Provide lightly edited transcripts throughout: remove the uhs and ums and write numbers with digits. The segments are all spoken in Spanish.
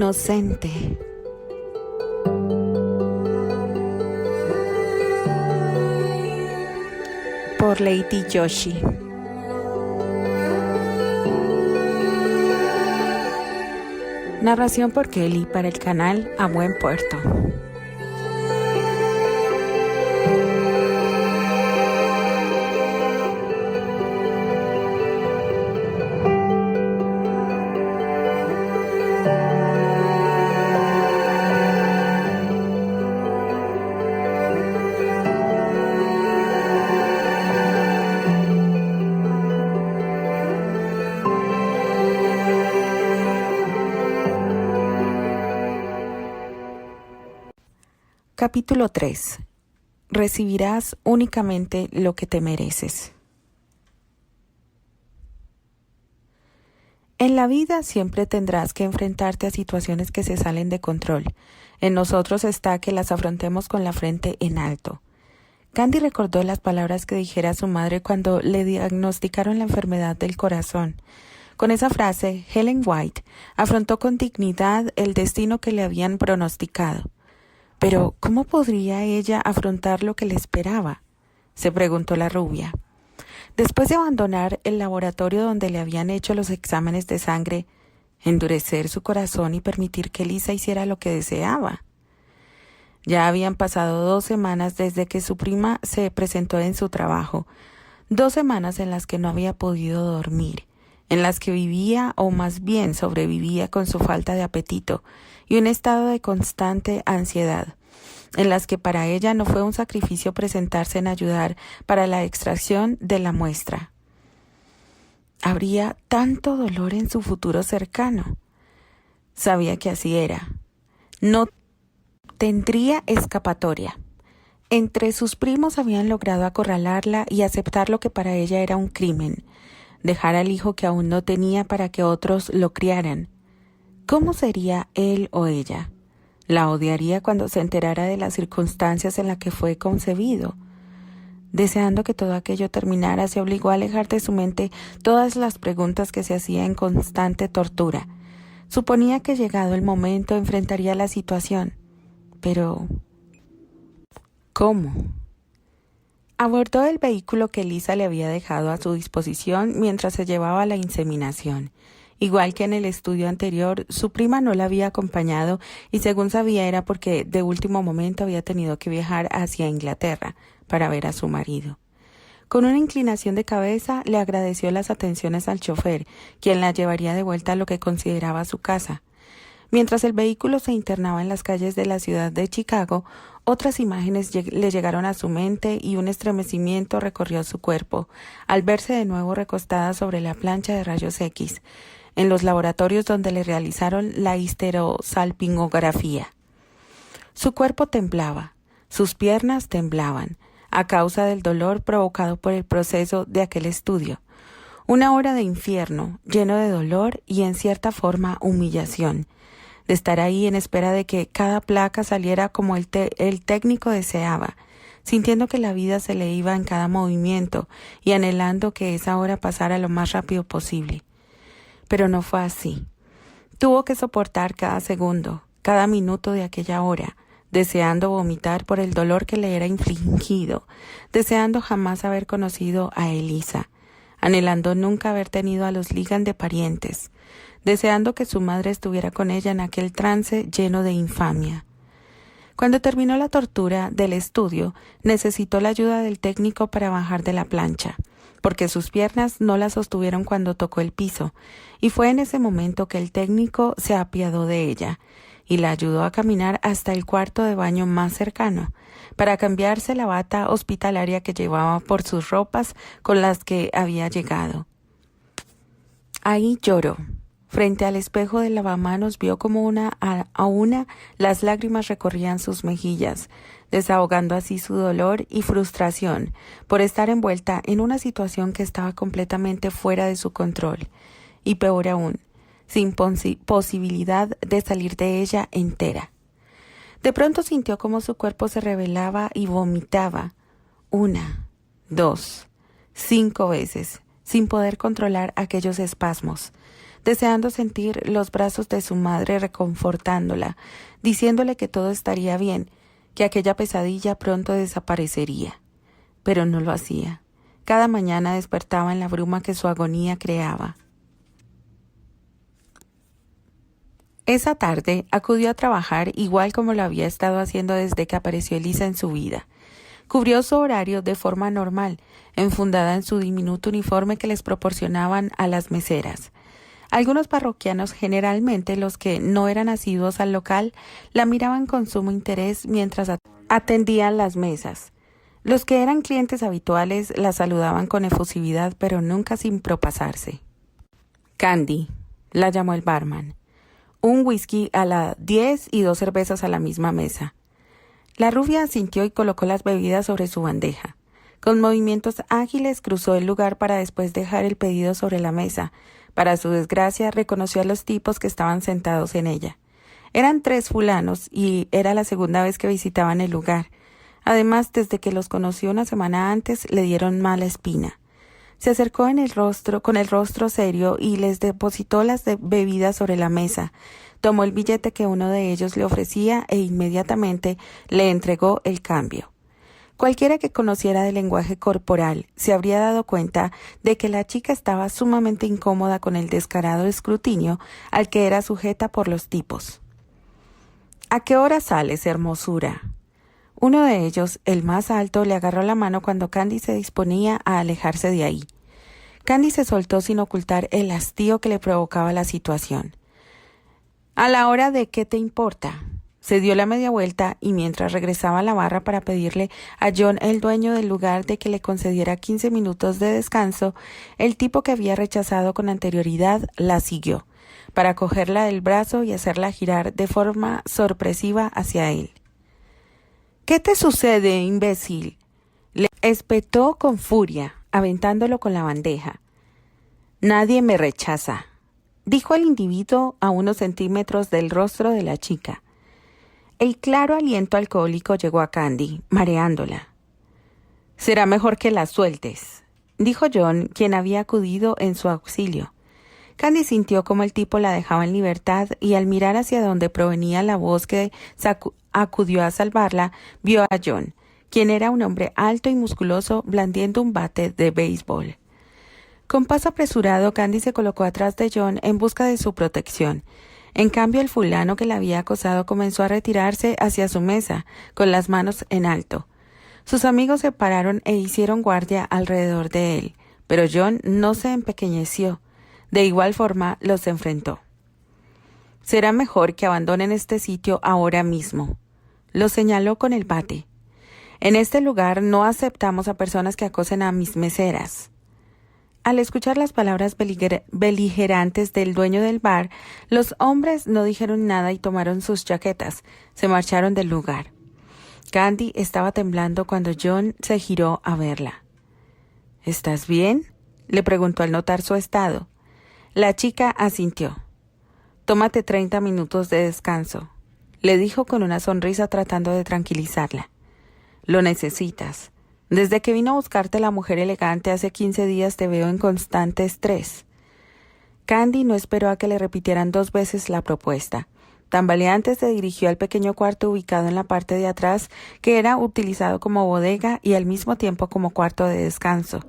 Inocente, por Lady Yoshi. Narración por Kelly para el canal A Buen Puerto. Capítulo 3. Recibirás únicamente lo que te mereces. En la vida siempre tendrás que enfrentarte a situaciones que se salen de control. En nosotros está que las afrontemos con la frente en alto. Candy recordó las palabras que dijera su madre cuando le diagnosticaron la enfermedad del corazón. Con esa frase, Helen White afrontó con dignidad el destino que le habían pronosticado. Pero, ¿cómo podría ella afrontar lo que le esperaba?, se preguntó la rubia. Después de abandonar el laboratorio donde le habían hecho los exámenes de sangre, endurecer su corazón y permitir que Lisa hiciera lo que deseaba. Ya habían pasado 2 semanas desde que su prima se presentó en su trabajo, 2 semanas en las que no había podido dormir, en las que vivía o más bien sobrevivía con su falta de apetito y un estado de constante ansiedad, en las que para ella no fue un sacrificio presentarse en ayudar para la extracción de la muestra. ¿Habría tanto dolor en su futuro cercano? Sabía que así era. No tendría escapatoria. Entre sus primos habían logrado acorralarla y aceptar lo que para ella era un crimen, dejar al hijo que aún no tenía para que otros lo criaran. ¿Cómo sería él o ella? La odiaría cuando se enterara de las circunstancias en las que fue concebido. Deseando que todo aquello terminara, se obligó a alejar de su mente todas las preguntas que se hacía en constante tortura. Suponía que llegado el momento enfrentaría la situación. Pero, ¿cómo? Abordó el vehículo que Lisa le había dejado a su disposición mientras se llevaba la inseminación. Igual que en el estudio anterior, su prima no la había acompañado y según sabía era porque de último momento había tenido que viajar hacia Inglaterra para ver a su marido. Con una inclinación de cabeza le agradeció las atenciones al chofer, quien la llevaría de vuelta a lo que consideraba su casa. Mientras el vehículo se internaba en las calles de la ciudad de Chicago, otras imágenes le llegaron a su mente y un estremecimiento recorrió su cuerpo al verse de nuevo recostada sobre la plancha de rayos X, en los laboratorios donde le realizaron la histerosalpingografía. Su cuerpo temblaba, sus piernas temblaban, a causa del dolor provocado por el proceso de aquel estudio. 1 hora de infierno, lleno de dolor y en cierta forma humillación, de estar ahí en espera de que cada placa saliera como el técnico deseaba, sintiendo que la vida se le iba en cada movimiento y anhelando que esa hora pasara lo más rápido posible. Pero no fue así. Tuvo que soportar cada segundo, cada minuto de aquella hora, deseando vomitar por el dolor que le era infligido, deseando jamás haber conocido a Elisa, anhelando nunca haber tenido a los Ligan de parientes, deseando que su madre estuviera con ella en aquel trance lleno de infamia. Cuando terminó la tortura del estudio, necesitó la ayuda del técnico para bajar de la plancha, porque sus piernas no la sostuvieron cuando tocó el piso, y fue en ese momento que el técnico se apiadó de ella y la ayudó a caminar hasta el cuarto de baño más cercano, para cambiarse la bata hospitalaria que llevaba por sus ropas con las que había llegado. Ahí lloró. Frente al espejo del lavamanos vio como una a una las lágrimas recorrían sus mejillas, desahogando así su dolor y frustración por estar envuelta en una situación que estaba completamente fuera de su control, y peor aún, sin posibilidad de salir de ella entera. De pronto sintió como su cuerpo se rebelaba y vomitaba, 1, 2, 5 veces, sin poder controlar aquellos espasmos. deseando sentir los brazos de su madre reconfortándola, diciéndole que todo estaría bien, que aquella pesadilla pronto desaparecería. Pero no lo hacía. Cada mañana despertaba en la bruma que su agonía creaba. Esa tarde acudió a trabajar igual como lo había estado haciendo desde que apareció Elisa en su vida. Cubrió su horario de forma normal, enfundada en su diminuto uniforme que les proporcionaban a las meseras. Algunos parroquianos, generalmente los que no eran asiduos al local, la miraban con sumo interés mientras atendían las mesas. Los que eran clientes habituales la saludaban con efusividad, pero nunca sin propasarse. Candy, la llamó el barman. Un whisky a la 10 y 2 cervezas a la misma mesa. La rubia asintió y colocó las bebidas sobre su bandeja. Con movimientos ágiles cruzó el lugar para después dejar el pedido sobre la mesa. Para su desgracia, reconoció a los tipos que estaban sentados en ella. Eran 3 fulanos y era la segunda vez que visitaban el lugar. Además, desde que los conoció una semana antes, le dieron mala espina. Se acercó con el rostro serio y les depositó las bebidas sobre la mesa. Tomó el billete que uno de ellos le ofrecía e inmediatamente le entregó el cambio. Cualquiera que conociera del lenguaje corporal se habría dado cuenta de que la chica estaba sumamente incómoda con el descarado escrutinio al que era sujeta por los tipos. ¿A qué hora sales, hermosura? Uno de ellos, el más alto, le agarró la mano cuando Candy se disponía a alejarse de ahí. Candy se soltó sin ocultar el hastío que le provocaba la situación. «¿A la hora de qué te importa?» Se dio la media vuelta y mientras regresaba a la barra para pedirle a John, el dueño del lugar, de que le concediera 15 minutos de descanso, el tipo que había rechazado con anterioridad la siguió, para cogerla del brazo y hacerla girar de forma sorpresiva hacia él. «¿Qué te sucede, imbécil?», le espetó con furia, aventándolo con la bandeja. «Nadie me rechaza», dijo el individuo a unos centímetros del rostro de la chica. El claro aliento alcohólico llegó a Candy, mareándola. «Será mejor que la sueltes», dijo John, quien había acudido en su auxilio. Candy sintió como el tipo la dejaba en libertad y al mirar hacia donde provenía la voz que acudió a salvarla, vio a John, quien era un hombre alto y musculoso blandiendo un bate de béisbol. Con paso apresurado, Candy se colocó atrás de John en busca de su protección. En cambio, el fulano que la había acosado comenzó a retirarse hacia su mesa, con las manos en alto. Sus amigos se pararon e hicieron guardia alrededor de él, pero John no se empequeñeció. De igual forma, los enfrentó. «Será mejor que abandonen este sitio ahora mismo», lo señaló con el bate. «En este lugar no aceptamos a personas que acosen a mis meseras». Al escuchar las palabras beligerantes del dueño del bar, los hombres no dijeron nada y tomaron sus chaquetas. Se marcharon del lugar. Candy estaba temblando cuando John se giró a verla. «¿Estás bien?», le preguntó al notar su estado. La chica asintió. «Tómate 30 minutos de descanso», le dijo con una sonrisa tratando de tranquilizarla. «Lo necesitas. Desde que vino a buscarte la mujer elegante hace 15 días te veo en constante estrés». Candy no esperó a que le repitieran 2 veces la propuesta. Tambaleante se dirigió al pequeño cuarto ubicado en la parte de atrás, que era utilizado como bodega y al mismo tiempo como cuarto de descanso.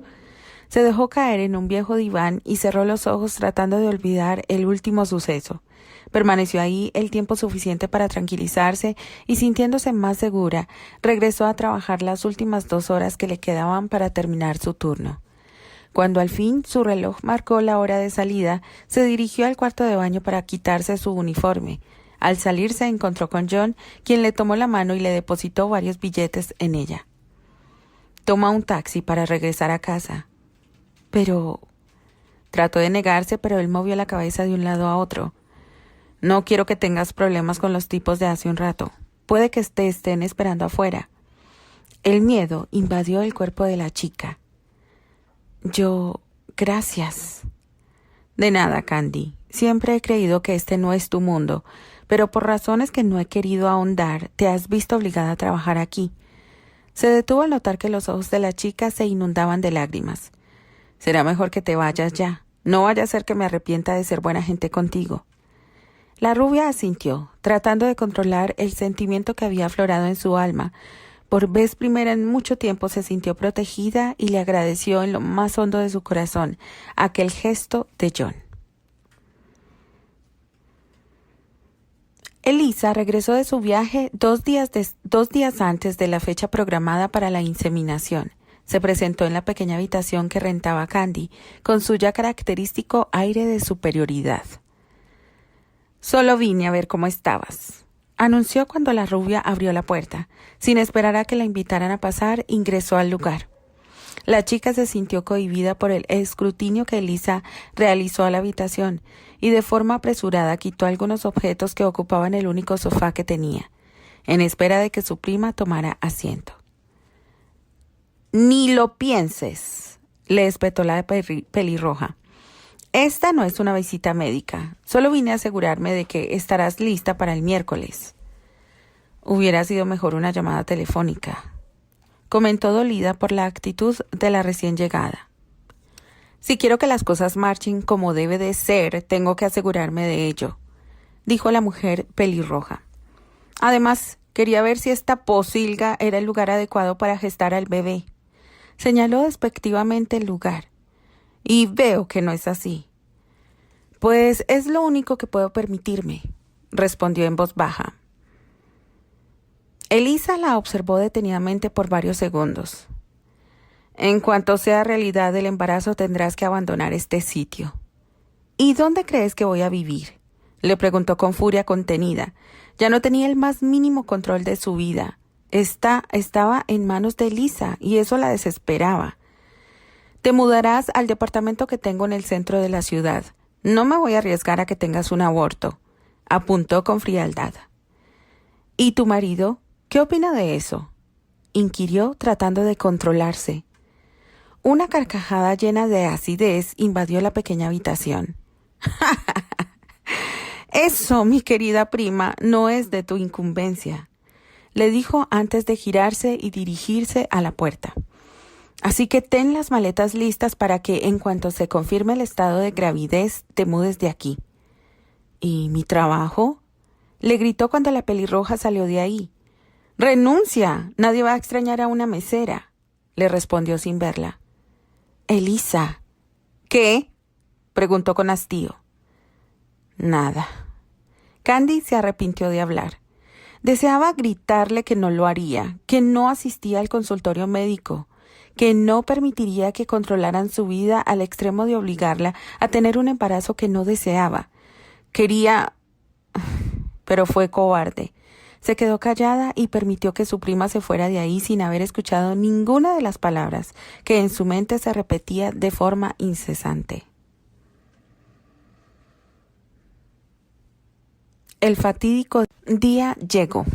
Se dejó caer en un viejo diván y cerró los ojos tratando de olvidar el último suceso. Permaneció ahí el tiempo suficiente para tranquilizarse y, sintiéndose más segura, regresó a trabajar las últimas 2 horas que le quedaban para terminar su turno. Cuando al fin su reloj marcó la hora de salida, se dirigió al cuarto de baño para quitarse su uniforme. Al salir se encontró con John, quien le tomó la mano y le depositó varios billetes en ella. «Toma un taxi para regresar a casa». «Pero...» Trató de negarse, pero él movió la cabeza de un lado a otro. «No quiero que tengas problemas con los tipos de hace un rato. Puede que te estén esperando afuera». El miedo invadió el cuerpo de la chica. «Gracias». «De nada, Candy. Siempre he creído que este no es tu mundo, pero por razones que no he querido ahondar, te has visto obligada a trabajar aquí». Se detuvo al notar que los ojos de la chica se inundaban de lágrimas. «Será mejor que te vayas ya», No vaya a ser que me arrepienta de ser buena gente contigo. La rubia asintió, tratando de controlar el sentimiento que había aflorado en su alma. Por vez primera en mucho tiempo se sintió protegida y le agradeció en lo más hondo de su corazón aquel gesto de John. Elisa regresó de su viaje dos días antes de la fecha programada para la inseminación. Se presentó en la pequeña habitación que rentaba Candy, con su ya característico aire de superioridad. «Solo vine a ver cómo estabas», anunció cuando la rubia abrió la puerta. Sin esperar a que la invitaran a pasar, ingresó al lugar. La chica se sintió cohibida por el escrutinio que Elisa realizó a la habitación y de forma apresurada quitó algunos objetos que ocupaban el único sofá que tenía, en espera de que su prima tomara asiento. «Ni lo pienses», le espetó la pelirroja. «Esta no es una visita médica. Solo vine a asegurarme de que estarás lista para el miércoles». «Hubiera sido mejor una llamada telefónica», comentó dolida por la actitud de la recién llegada. «Si quiero que las cosas marchen como debe de ser, tengo que asegurarme de ello», dijo la mujer pelirroja. «Además, quería ver si esta pocilga era el lugar adecuado para gestar al bebé». Señaló despectivamente el lugar. «Y veo que no es así». «Pues es lo único que puedo permitirme», respondió en voz baja. Elisa la observó detenidamente por varios segundos. «En cuanto sea realidad el embarazo tendrás que abandonar este sitio». «¿Y dónde crees que voy a vivir?», le preguntó con furia contenida. Ya no tenía el más mínimo control de su vida. Estaba en manos de Elisa y eso la desesperaba. «Te mudarás al departamento que tengo en el centro de la ciudad. No me voy a arriesgar a que tengas un aborto», apuntó con frialdad. «¿Y tu marido? ¿Qué opina de eso?», inquirió tratando de controlarse. Una carcajada llena de acidez invadió la pequeña habitación. «Eso, mi querida prima, no es de tu incumbencia», le dijo antes de girarse y dirigirse a la puerta. «Así que ten las maletas listas para que, en cuanto se confirme el estado de gravidez, te mudes de aquí». «¿Y mi trabajo?», le gritó cuando la pelirroja salió de ahí. «Renuncia, nadie va a extrañar a una mesera», le respondió sin verla. «Elisa». «¿Qué?», preguntó con hastío. «Nada». Candy se arrepintió de hablar. Deseaba gritarle que no lo haría, que no asistía al consultorio médico, que no permitiría que controlaran su vida al extremo de obligarla a tener un embarazo que no deseaba. Quería... pero fue cobarde. Se quedó callada y permitió que su prima se fuera de ahí sin haber escuchado ninguna de las palabras que en su mente se repetía de forma incesante. El fatídico día llegó.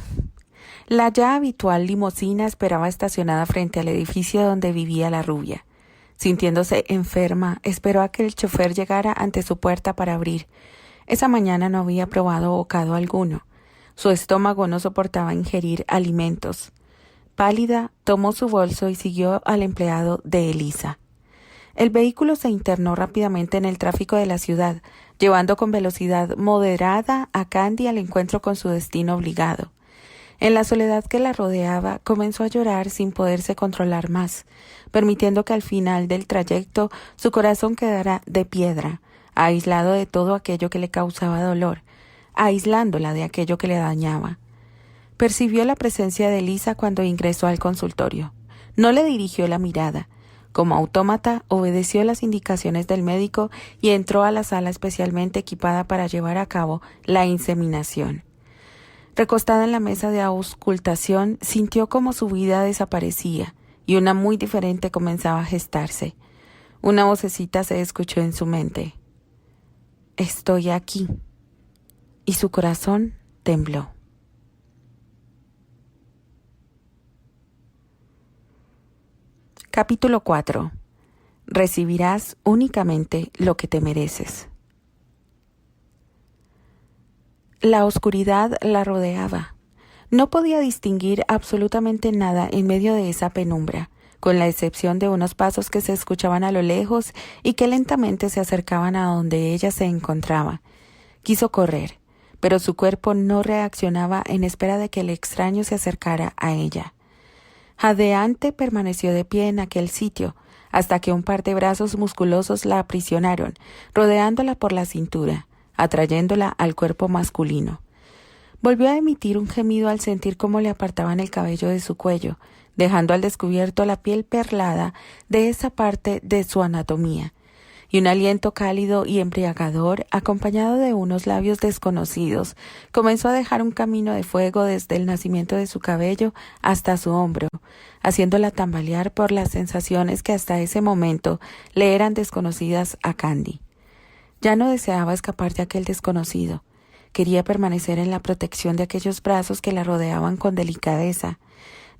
La ya habitual limusina esperaba estacionada frente al edificio donde vivía la rubia. Sintiéndose enferma, esperó a que el chofer llegara ante su puerta para abrir. Esa mañana no había probado bocado alguno. Su estómago no soportaba ingerir alimentos. Pálida, tomó su bolso y siguió al empleado de Elisa. El vehículo se internó rápidamente en el tráfico de la ciudad, llevando con velocidad moderada a Candy al encuentro con su destino obligado. En la soledad que la rodeaba, comenzó a llorar sin poderse controlar más, permitiendo que al final del trayecto su corazón quedara de piedra, aislado de todo aquello que le causaba dolor, aislándola de aquello que le dañaba. Percibió la presencia de Elisa cuando ingresó al consultorio. No le dirigió la mirada. Como autómata, obedeció las indicaciones del médico y entró a la sala especialmente equipada para llevar a cabo la inseminación. Recostada en la mesa de auscultación, sintió como su vida desaparecía y una muy diferente comenzaba a gestarse. Una vocecita se escuchó en su mente. «Estoy aquí». Y su corazón tembló. Capítulo 4. Recibirás únicamente lo que te mereces. La oscuridad la rodeaba. No podía distinguir absolutamente nada en medio de esa penumbra. con la excepción de unos pasos que se escuchaban a lo lejos y que lentamente se acercaban a donde ella se encontraba. Quiso correr, pero su cuerpo no reaccionaba en espera de que el extraño se acercara a ella. Jadeante permaneció de pie en aquel sitio, hasta que un par de brazos musculosos la aprisionaron, rodeándola por la cintura, atrayéndola al cuerpo masculino. Volvió a emitir un gemido al sentir cómo le apartaban el cabello de su cuello, dejando al descubierto la piel perlada de esa parte de su anatomía, y un aliento cálido y embriagador, acompañado de unos labios desconocidos, comenzó a dejar un camino de fuego desde el nacimiento de su cabello hasta su hombro, haciéndola tambalear por las sensaciones que hasta ese momento le eran desconocidas a Candy. Ya no deseaba escapar de aquel desconocido. Quería permanecer en la protección de aquellos brazos que la rodeaban con delicadeza,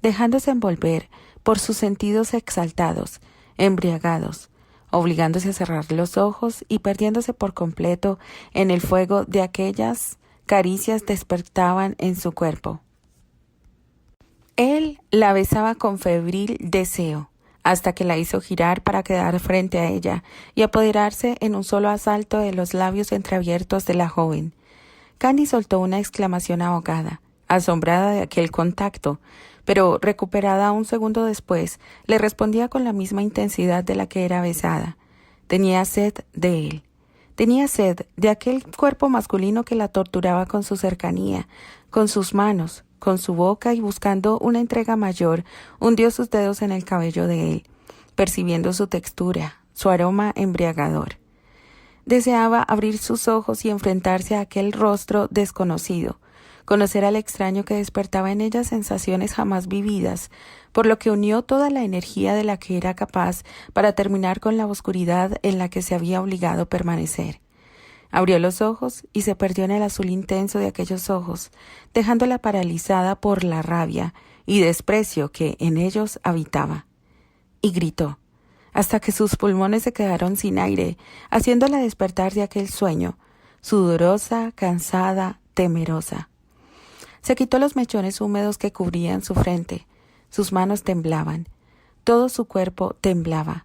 dejándose envolver por sus sentidos exaltados, embriagados, obligándose a cerrar los ojos y perdiéndose por completo en el fuego de aquellas caricias despertaban en su cuerpo. Él la besaba con febril deseo, hasta que la hizo girar para quedar frente a ella y apoderarse en un solo asalto de los labios entreabiertos de la joven. Candy soltó una exclamación ahogada, asombrada de aquel contacto, pero recuperada un segundo después, le respondía con la misma intensidad de la que era besada. Tenía sed de él. Tenía sed de aquel cuerpo masculino que la torturaba con su cercanía, con sus manos, con su boca, y buscando una entrega mayor, hundió sus dedos en el cabello de él, percibiendo su textura, su aroma embriagador. Deseaba abrir sus ojos y enfrentarse a aquel rostro desconocido, conocer al extraño que despertaba en ella sensaciones jamás vividas, por lo que unió toda la energía de la que era capaz para terminar con la oscuridad en la que se había obligado a permanecer. Abrió los ojos y se perdió en el azul intenso de aquellos ojos, dejándola paralizada por la rabia y desprecio que en ellos habitaba. Y gritó, hasta que sus pulmones se quedaron sin aire, haciéndola despertar de aquel sueño, sudorosa, cansada, temerosa. Se quitó los mechones húmedos que cubrían su frente. Sus manos temblaban. Todo su cuerpo temblaba.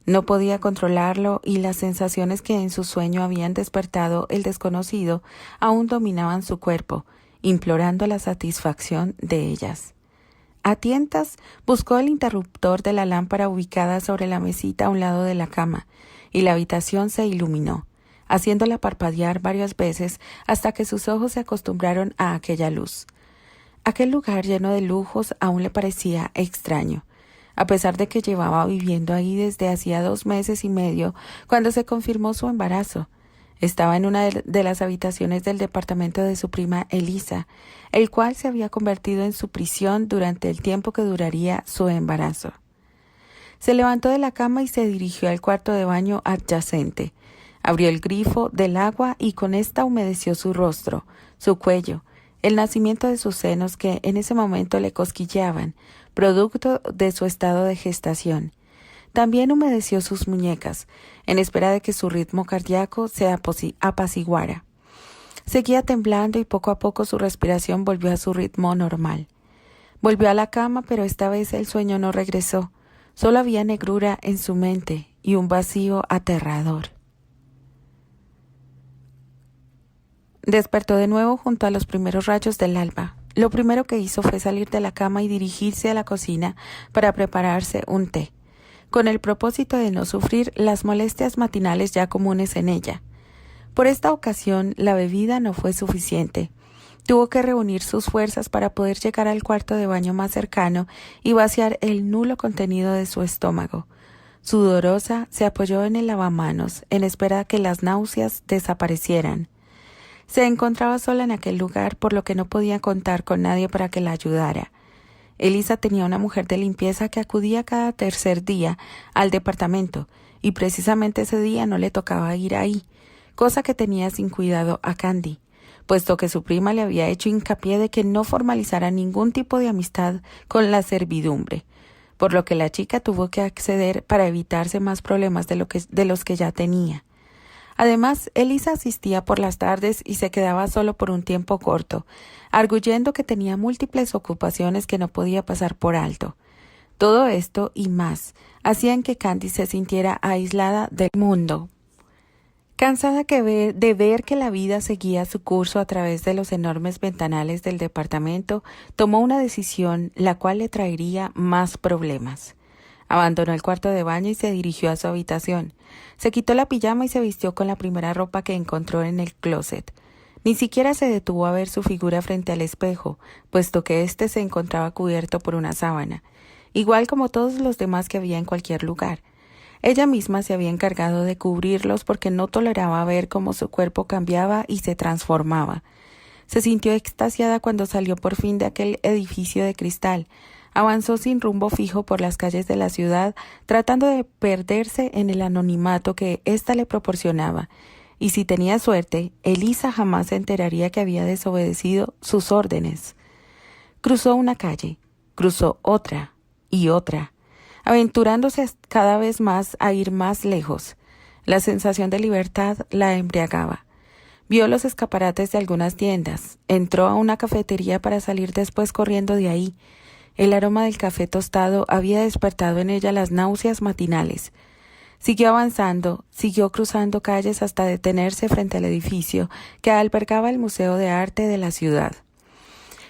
No podía controlarlo y las sensaciones que en su sueño habían despertado el desconocido aún dominaban su cuerpo, implorando la satisfacción de ellas. A tientas buscó el interruptor de la lámpara ubicada sobre la mesita a un lado de la cama, y la habitación se iluminó, haciéndola parpadear varias veces hasta que sus ojos se acostumbraron a aquella luz. Aquel lugar lleno de lujos aún le parecía extraño, a pesar de que llevaba viviendo ahí desde hacía 2 meses y medio, cuando se confirmó su embarazo. Estaba en una de las habitaciones del departamento de su prima Elisa, el cual se había convertido en su prisión durante el tiempo que duraría su embarazo. Se levantó de la cama y se dirigió al cuarto de baño adyacente. Abrió el grifo del agua y con ésta humedeció su rostro, su cuello, el nacimiento de sus senos que en ese momento le cosquilleaban, producto de su estado de gestación. También humedeció sus muñecas, en espera de que su ritmo cardíaco se apaciguara. Seguía temblando y poco a poco su respiración volvió a su ritmo normal. Volvió a la cama, pero esta vez el sueño no regresó. Solo había negrura en su mente y un vacío aterrador. Despertó de nuevo junto a los primeros rayos del alba. Lo primero que hizo fue salir de la cama y dirigirse a la cocina para prepararse un té, con el propósito de no sufrir las molestias matinales ya comunes en ella. Por esta ocasión, la bebida no fue suficiente. Tuvo que reunir sus fuerzas para poder llegar al cuarto de baño más cercano y vaciar el nulo contenido de su estómago. Sudorosa, se apoyó en el lavamanos, en espera que las náuseas desaparecieran. Se encontraba sola en aquel lugar, por lo que no podía contar con nadie para que la ayudara. Elisa tenía una mujer de limpieza que acudía cada 3er día al departamento, y precisamente ese día no le tocaba ir ahí, cosa que tenía sin cuidado a Candy, puesto que su prima le había hecho hincapié de que no formalizara ningún tipo de amistad con la servidumbre, por lo que la chica tuvo que acceder para evitarse más problemas de los que ya tenía. Además, Elisa asistía por las tardes y se quedaba solo por un tiempo corto, arguyendo que tenía múltiples ocupaciones que no podía pasar por alto. Todo esto y más hacían que Candy se sintiera aislada del mundo. Cansada de ver que la vida seguía su curso a través de los enormes ventanales del departamento, tomó una decisión la cual le traería más problemas. Abandonó el cuarto de baño y se dirigió a su habitación. Se quitó la pijama y se vistió con la primera ropa que encontró en el closet. Ni siquiera se detuvo a ver su figura frente al espejo, puesto que éste se encontraba cubierto por una sábana, igual como todos los demás que había en cualquier lugar. Ella misma se había encargado de cubrirlos porque no toleraba ver cómo su cuerpo cambiaba y se transformaba. Se sintió extasiada cuando salió por fin de aquel edificio de cristal. Avanzó sin rumbo fijo por las calles de la ciudad, tratando de perderse en el anonimato que ésta le proporcionaba. Y si tenía suerte, Elisa jamás se enteraría que había desobedecido sus órdenes. Cruzó una calle, cruzó otra y otra, aventurándose cada vez más a ir más lejos. La sensación de libertad la embriagaba. Vio los escaparates de algunas tiendas, entró a una cafetería para salir después corriendo de ahí. El aroma del café tostado había despertado en ella las náuseas matinales. Siguió avanzando, siguió cruzando calles hasta detenerse frente al edificio que albergaba el Museo de Arte de la ciudad.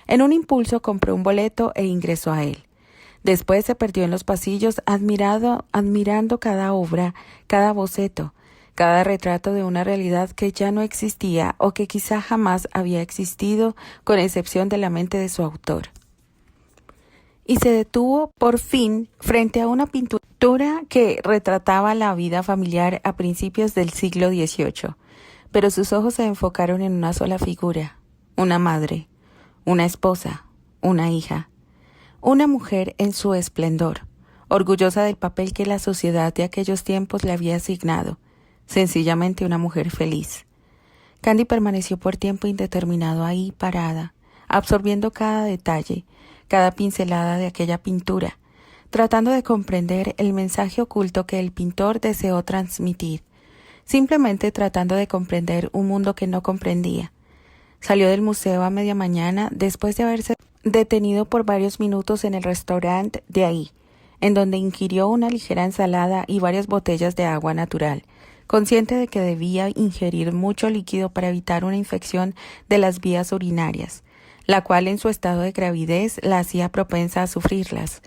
En un impulso compró un boleto e ingresó a él. Después se perdió en los pasillos admirando cada obra, cada boceto, cada retrato de una realidad que ya no existía o que quizá jamás había existido, con excepción de la mente de su autor. Y se detuvo por fin frente a una pintura que retrataba la vida familiar a principios del siglo XVIII, pero sus ojos se enfocaron en una sola figura: una madre, una esposa, una hija, una mujer en su esplendor, orgullosa del papel que la sociedad de aquellos tiempos le había asignado, sencillamente una mujer feliz. Candy permaneció por tiempo indeterminado ahí parada, absorbiendo cada detalle, cada pincelada de aquella pintura, tratando de comprender el mensaje oculto que el pintor deseó transmitir, simplemente tratando de comprender un mundo que no comprendía. Salió del museo a media mañana después de haberse detenido por varios minutos en el restaurante de ahí, en donde ingirió una ligera ensalada y varias botellas de agua natural, consciente de que debía ingerir mucho líquido para evitar una infección de las vías urinarias, la cual en su estado de gravidez la hacía propensa a sufrirlas.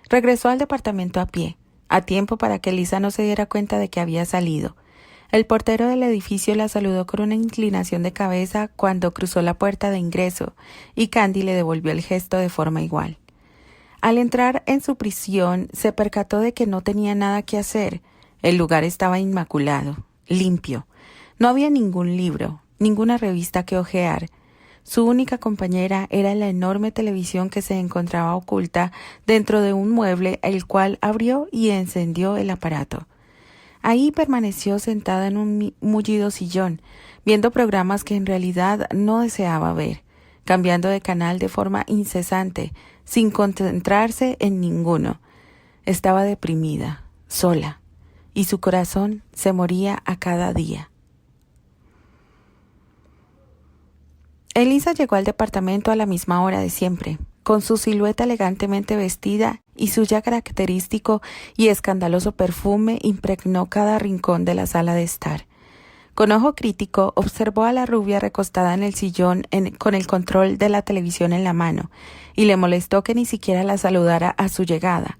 Regresó al departamento a pie, a tiempo para que Lisa no se diera cuenta de que había salido. El portero del edificio la saludó con una inclinación de cabeza cuando cruzó la puerta de ingreso, y Candy le devolvió el gesto de forma igual. Al entrar en su prisión, se percató de que no tenía nada que hacer. El lugar estaba inmaculado, limpio. No había ningún libro, ninguna revista que hojear. Su única compañera era la enorme televisión que se encontraba oculta dentro de un mueble, el cual abrió y encendió el aparato. Ahí permaneció sentada en un mullido sillón, viendo programas que en realidad no deseaba ver, cambiando de canal de forma incesante, sin concentrarse en ninguno. Estaba deprimida, sola, y su corazón se moría a cada día. Elisa llegó al departamento a la misma hora de siempre, con su silueta elegantemente vestida y su ya característico y escandaloso perfume impregnó cada rincón de la sala de estar. Con ojo crítico observó a la rubia recostada en el sillón con el control de la televisión en la mano, y le molestó que ni siquiera la saludara a su llegada.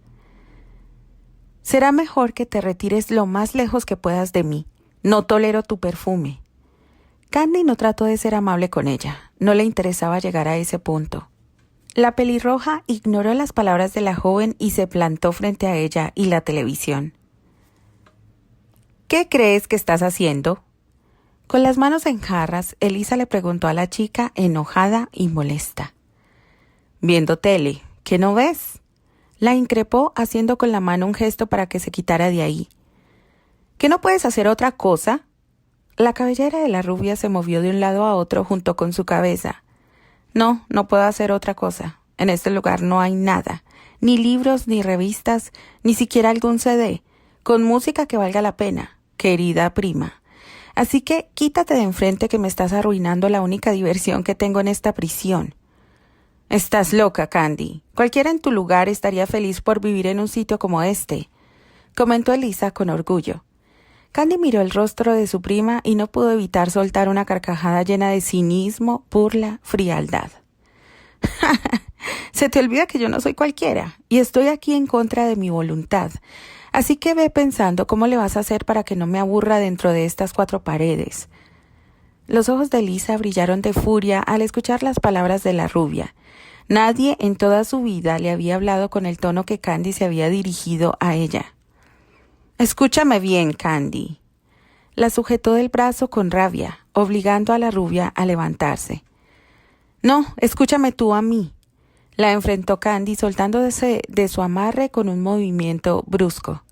«Será mejor que te retires lo más lejos que puedas de mí. No tolero tu perfume». Candy no trató de ser amable con ella, no le interesaba llegar a ese punto. La pelirroja ignoró las palabras de la joven y se plantó frente a ella y la televisión. «¿Qué crees que estás haciendo?». Con las manos en jarras, Elisa le preguntó a la chica, enojada y molesta. «Viendo tele, ¿qué no ves?». La increpó haciendo con la mano un gesto para que se quitara de ahí. «¿Que no puedes hacer otra cosa?». La cabellera de la rubia se movió de un lado a otro junto con su cabeza. «No, no puedo hacer otra cosa. En este lugar no hay nada, ni libros, ni revistas, ni siquiera algún CD, con música que valga la pena, querida prima. Así que quítate de enfrente que me estás arruinando la única diversión que tengo en esta prisión». Estás loca, Candy. Cualquiera en tu lugar estaría feliz por vivir en un sitio como este, comentó Elisa con orgullo. Candy miró el rostro de su prima y no pudo evitar soltar una carcajada llena de cinismo, burla, frialdad. Se te olvida que yo no soy cualquiera y estoy aquí en contra de mi voluntad. Así que ve pensando cómo le vas a hacer para que no me aburra dentro de estas 4 paredes. Los ojos de Elisa brillaron de furia al escuchar las palabras de la rubia. Nadie en toda su vida le había hablado con el tono que Candy se había dirigido a ella. Escúchame bien, Candy. La sujetó del brazo con rabia, obligando a la rubia a levantarse. No, escúchame tú a mí. La enfrentó Candy soltándose de su amarre con un movimiento brusco.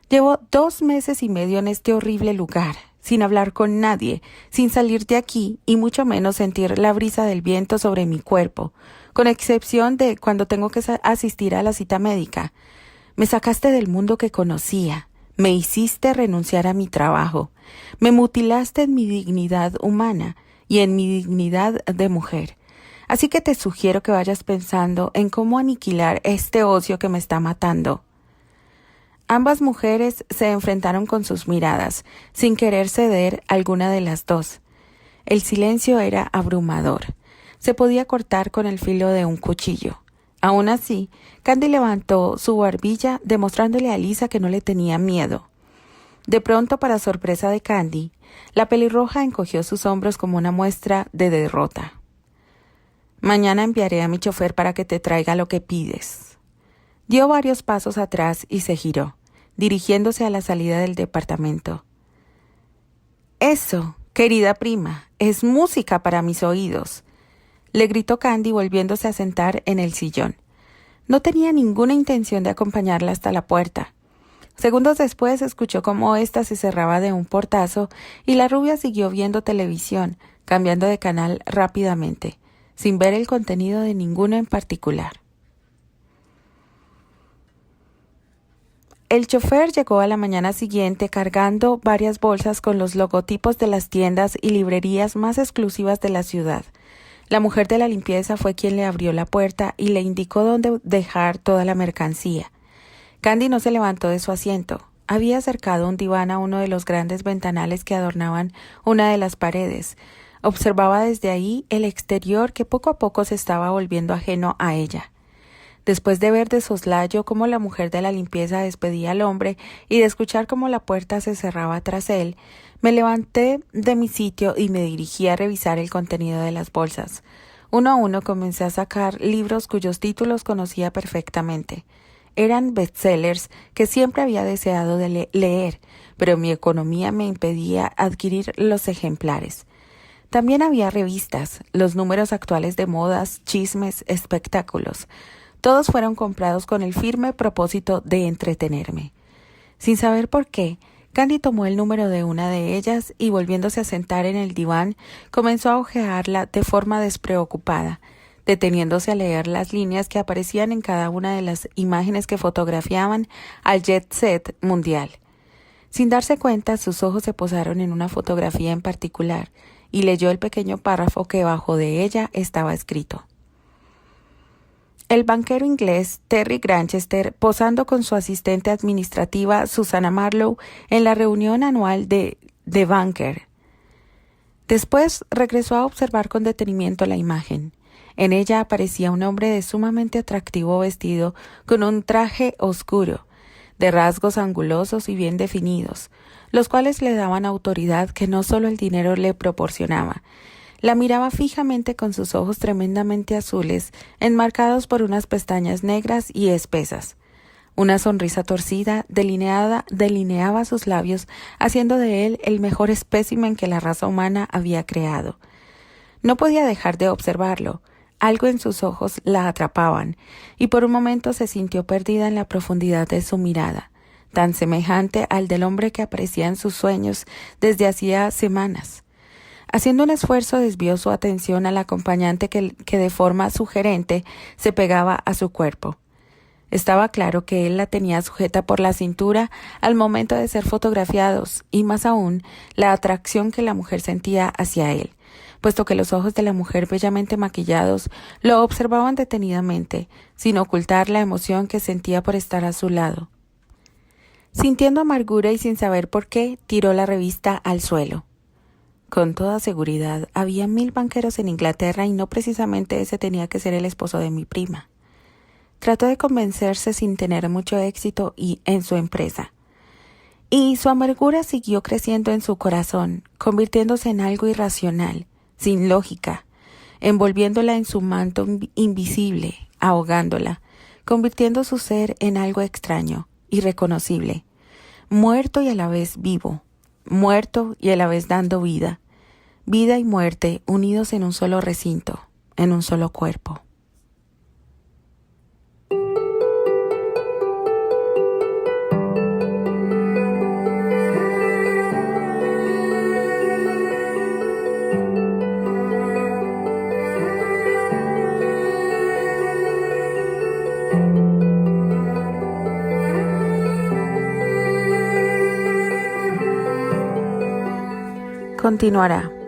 Llevo 2 meses y medio en este horrible lugar, sin hablar con nadie, sin salir de aquí y mucho menos sentir la brisa del viento sobre mi cuerpo, con excepción de cuando tengo que asistir a la cita médica. Me sacaste del mundo que conocía, me hiciste renunciar a mi trabajo, me mutilaste en mi dignidad humana y en mi dignidad de mujer. Así que te sugiero que vayas pensando en cómo aniquilar este ocio que me está matando. Ambas mujeres se enfrentaron con sus miradas, sin querer ceder alguna de las dos. El silencio era abrumador. Se podía cortar con el filo de un cuchillo. Aún así, Candy levantó su barbilla, demostrándole a Elisa que no le tenía miedo. De pronto, para sorpresa de Candy, la pelirroja encogió sus hombros como una muestra de derrota. Mañana enviaré a mi chofer para que te traiga lo que pides. Dio varios pasos atrás y se giró, dirigiéndose a la salida del departamento. Eso, querida prima, es música para mis oídos, le gritó Candy volviéndose a sentar en el sillón. No tenía ninguna intención de acompañarla hasta la puerta. Segundos después escuchó cómo ésta se cerraba de un portazo y la rubia siguió viendo televisión, cambiando de canal rápidamente, sin ver el contenido de ninguno en particular. El chofer llegó a la mañana siguiente cargando varias bolsas con los logotipos de las tiendas y librerías más exclusivas de la ciudad. La mujer de la limpieza fue quien le abrió la puerta y le indicó dónde dejar toda la mercancía. Candy no se levantó de su asiento. Había acercado un diván a uno de los grandes ventanales que adornaban una de las paredes. Observaba desde ahí el exterior que poco a poco se estaba volviendo ajeno a ella. Después de ver de soslayo cómo la mujer de la limpieza despedía al hombre y de escuchar cómo la puerta se cerraba tras él, me levanté de mi sitio y me dirigí a revisar el contenido de las bolsas. Uno a uno comencé a sacar libros cuyos títulos conocía perfectamente. Eran bestsellers que siempre había deseado leer, pero mi economía me impedía adquirir los ejemplares. También había revistas, los números actuales de modas, chismes, espectáculos. Todos fueron comprados con el firme propósito de entretenerme. Sin saber por qué, Candy tomó el número de una de ellas y, volviéndose a sentar en el diván, comenzó a hojearla de forma despreocupada, deteniéndose a leer las líneas que aparecían en cada una de las imágenes que fotografiaban al jet set mundial. Sin darse cuenta, sus ojos se posaron en una fotografía en particular y leyó el pequeño párrafo que bajo de ella estaba escrito. El banquero inglés Terry Granchester posando con su asistente administrativa Susana Marlowe en la reunión anual de The Banker. Después regresó a observar con detenimiento la imagen. En ella aparecía un hombre de sumamente atractivo vestido con un traje oscuro, de rasgos angulosos y bien definidos, los cuales le daban autoridad que no solo el dinero le proporcionaba. La miraba fijamente con sus ojos tremendamente azules, enmarcados por unas pestañas negras y espesas. Una sonrisa torcida, delineaba sus labios, haciendo de él el mejor espécimen que la raza humana había creado. No podía dejar de observarlo. Algo en sus ojos la atrapaban, y por un momento se sintió perdida en la profundidad de su mirada, tan semejante al del hombre que aparecía en sus sueños desde hacía semanas. Haciendo un esfuerzo, desvió su atención al acompañante que de forma sugerente se pegaba a su cuerpo. Estaba claro que él la tenía sujeta por la cintura al momento de ser fotografiados, y más aún, la atracción que la mujer sentía hacia él. puesto que los ojos de la mujer bellamente maquillados lo observaban detenidamente, sin ocultar la emoción que sentía por estar a su lado. Sintiendo amargura y sin saber por qué, tiró la revista al suelo. Con toda seguridad, había 1000 banqueros en Inglaterra y no precisamente ese tenía que ser el esposo de mi prima. Trató de convencerse sin tener mucho éxito en su empresa. Y su amargura siguió creciendo en su corazón, convirtiéndose en algo irracional, sin lógica, envolviéndola en su manto invisible, ahogándola, convirtiendo su ser en algo extraño, irreconocible, muerto y a la vez vivo, muerto y a la vez dando vida, vida y muerte unidos en un solo recinto, en un solo cuerpo. Continuará.